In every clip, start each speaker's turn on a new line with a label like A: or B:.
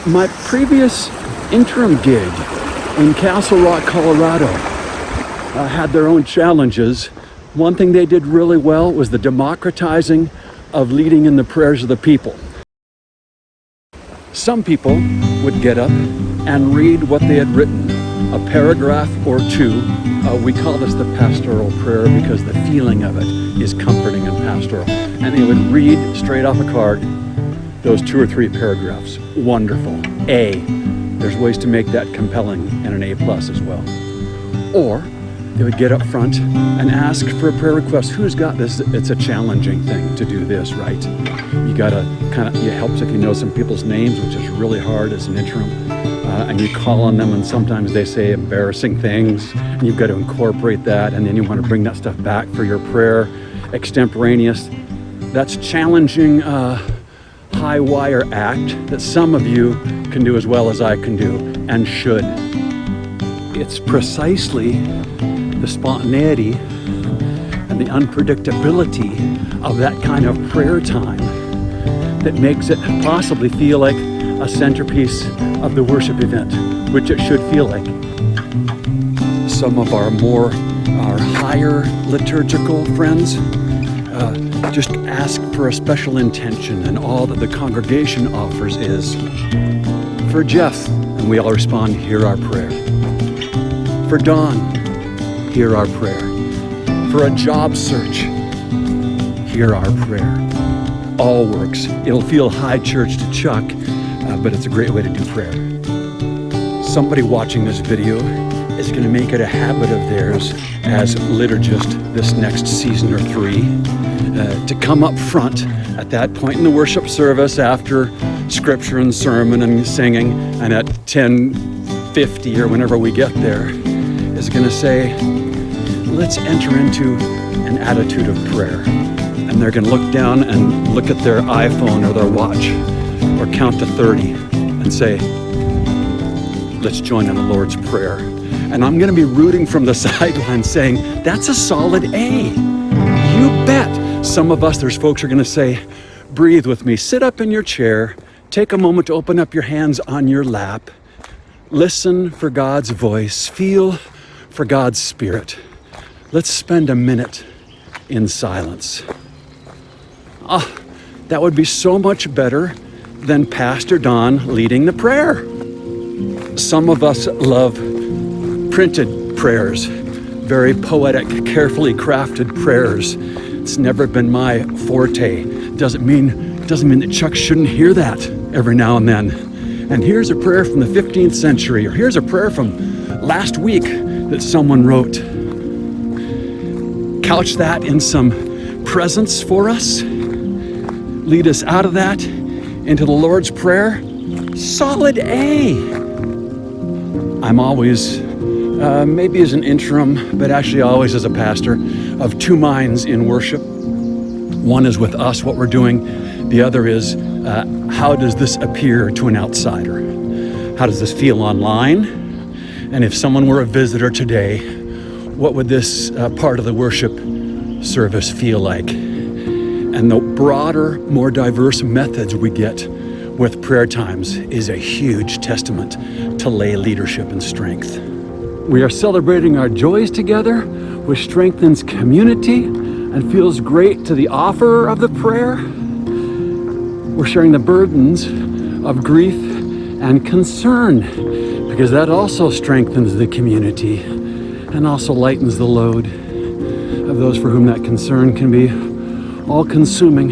A: My previous interim gig in Castle Rock, Colorado, had their own challenges. One thing they did really well was the democratizing of leading in the prayers of the people. Some people would get up and read what they had written, a paragraph or two. We call this the pastoral prayer because the feeling of it is comforting and pastoral. And they would read straight off a card those 2 or 3 paragraphs. Wonderful. A. There's ways to make that compelling and an A+ as well. Or they would get up front and ask for a prayer request. Who's got this? It's a challenging thing to do this, right? You gotta it helps if you know some people's names, which is really hard as an interim. And you call on them and sometimes they say embarrassing things and you've got to incorporate that, and then you want to bring that stuff back for your prayer extemporaneous. That's challenging high wire act that some of you can do as well as I can do and should. It's precisely the spontaneity and the unpredictability of that kind of prayer time that makes it possibly feel like a centerpiece of the worship event, which it should feel like. Some of our higher liturgical friends just ask for a special intention, and all that the congregation offers is, for Jeff, and we all respond, hear our prayer. For Dawn, hear our prayer. For a job search, hear our prayer. All works. It'll feel high church to Chuck, but it's a great way to do prayer. Somebody watching this video is going to make it a habit of theirs as liturgist this next season or 3 to come up front at that point in the worship service after scripture and sermon and singing, and at 10:50 or whenever we get there is going to say, let's enter into an attitude of prayer. And they're going to look down and look at their iPhone or their watch or count to 30 and say, let's join in the Lord's Prayer. And I'm going to be rooting from the sidelines saying, that's a solid A. You bet. Some of us, there's folks who are going to say, breathe with me. Sit up in your chair. Take a moment to open up your hands on your lap. Listen for God's voice. Feel for God's Spirit. Let's spend a minute in silence. That would be so much better than Pastor Don leading the prayer. Some of us love printed prayers, very poetic, carefully crafted prayers. It's never been my forte. Doesn't mean that Chuck shouldn't hear that every now and then. And here's a prayer from the 15th century, or here's a prayer from last week that someone wrote. Couch that in some presence for us. Lead us out of that into the Lord's Prayer. Solid A. I'm always, maybe as an interim, but actually always as a pastor, of 2 minds in worship. One is with us, what we're doing. The other is, how does this appear to an outsider? How does this feel online? And if someone were a visitor today, what would this part of the worship service feel like? And the broader, more diverse methods we get with prayer times is a huge testament to lay leadership and strength. We are celebrating our joys together, which strengthens community and feels great to the offerer of the prayer. We're sharing the burdens of grief and concern, because that also strengthens the community and also lightens the load of those for whom that concern can be all-consuming.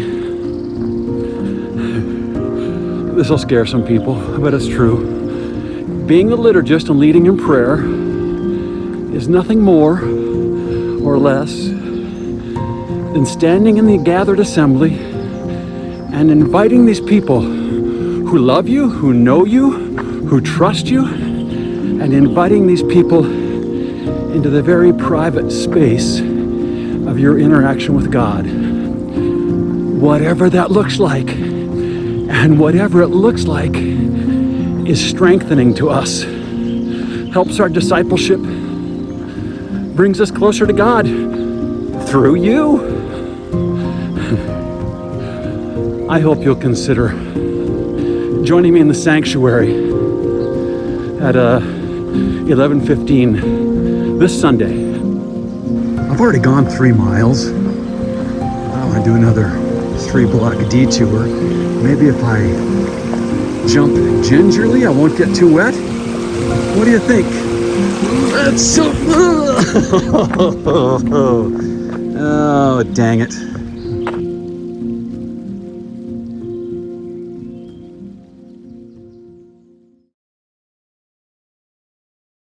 A: This will scare some people, but it's true. Being a liturgist and leading in prayer is nothing more or less than standing in the gathered assembly and inviting these people who love you, who know you, who trust you, and inviting these people into the very private space of your interaction with God. Whatever that looks like, and whatever it looks like is strengthening to us, helps our discipleship, brings us closer to God through you. I hope you'll consider joining me in the sanctuary at 11:15 this Sunday. I've already gone 3 miles. I want to do another 3-block detour. Maybe if I jump gingerly, I won't get too wet. What do you think? That's so... Oh, dang it.